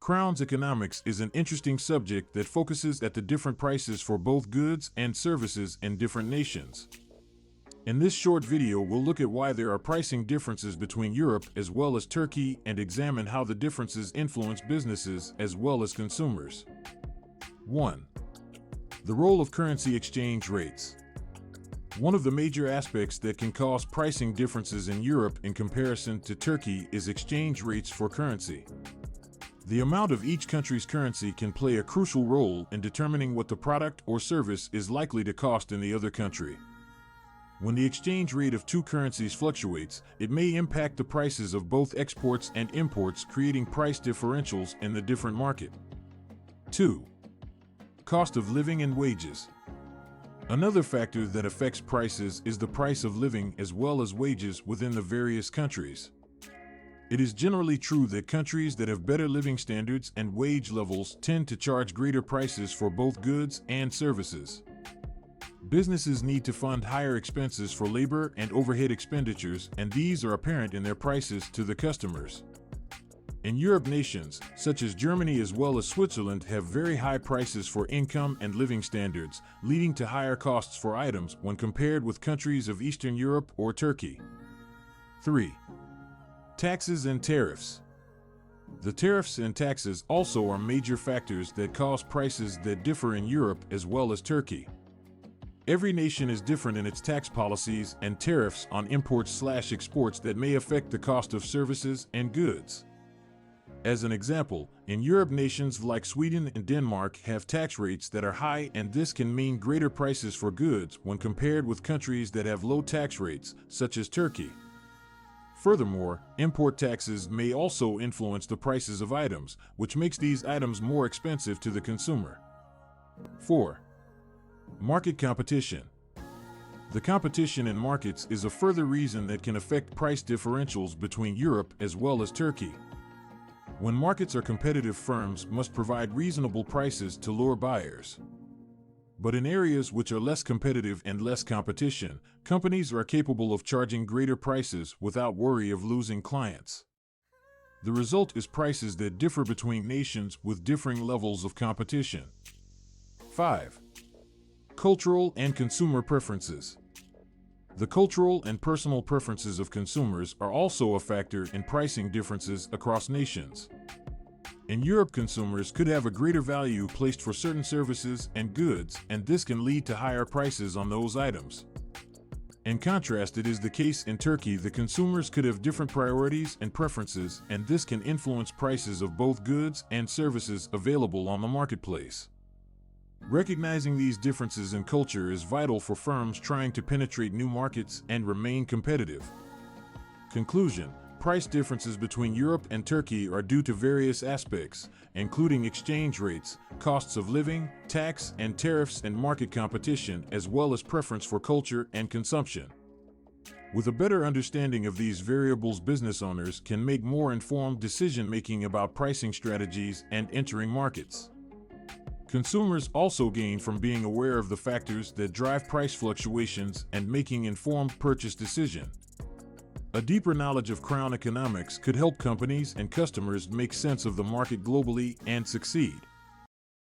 Crown's economics is an interesting subject that focuses at the different prices for both goods and services in different nations. In this short video, we'll look at why there are pricing differences between Europe as well as Turkey and examine how the differences influence businesses as well as consumers. 1. The role of currency exchange rates. One of the major aspects that can cause pricing differences in Europe in comparison to Turkey is exchange rates for currency. The amount of each country's currency can play a crucial role in determining what the product or service is likely to cost in the other country. When the exchange rate of two currencies fluctuates, it may impact the prices of both exports and imports, creating price differentials in the different market. 2. Cost of living and wages. Another factor that affects prices is the price of living as well as wages within the various countries. It is generally true that countries that have better living standards and wage levels tend to charge greater prices for both goods and services. Businesses need to fund higher expenses for labor and overhead expenditures, and these are apparent in their prices to the customers. In Europe, nations such as Germany as well as Switzerland have very high prices for income and living standards, leading to higher costs for items when compared with countries of Eastern Europe or Turkey. 3. Taxes and tariffs. The tariffs and taxes also are major factors that cause prices that differ in Europe as well as Turkey. Every nation is different in its tax policies and tariffs on imports/exports that may affect the cost of services and goods. As an example, in Europe, nations like Sweden and Denmark have tax rates that are high, and this can mean greater prices for goods when compared with countries that have low tax rates, such as Turkey. Furthermore, import taxes may also influence the prices of items, which makes these items more expensive to the consumer. 4. Market competition. The competition in markets is a further reason that can affect price differentials between Europe as well as Turkey. When markets are competitive, firms must provide reasonable prices to lure buyers. But in areas which are less competitive and less competition, companies are capable of charging greater prices without worry of losing clients. The result is prices that differ between nations with differing levels of competition. 5. Cultural and consumer preferences. The cultural and personal preferences of consumers are also a factor in pricing differences across nations. In Europe, consumers could have a greater value placed for certain services and goods, and this can lead to higher prices on those items. In contrast, it is the case in Turkey that consumers could have different priorities and preferences, and this can influence prices of both goods and services available on the marketplace. Recognizing these differences in culture is vital for firms trying to penetrate new markets and remain competitive. Conclusion: price differences between Europe and Turkey are due to various aspects, including exchange rates, costs of living, tax and tariffs, and market competition, as well as preference for culture and consumption. With a better understanding of these variables, business owners can make more informed decision-making about pricing strategies and entering markets. Consumers also gain from being aware of the factors that drive price fluctuations and making informed purchase decisions. A deeper knowledge of Crown economics could help companies and customers make sense of the market globally and succeed.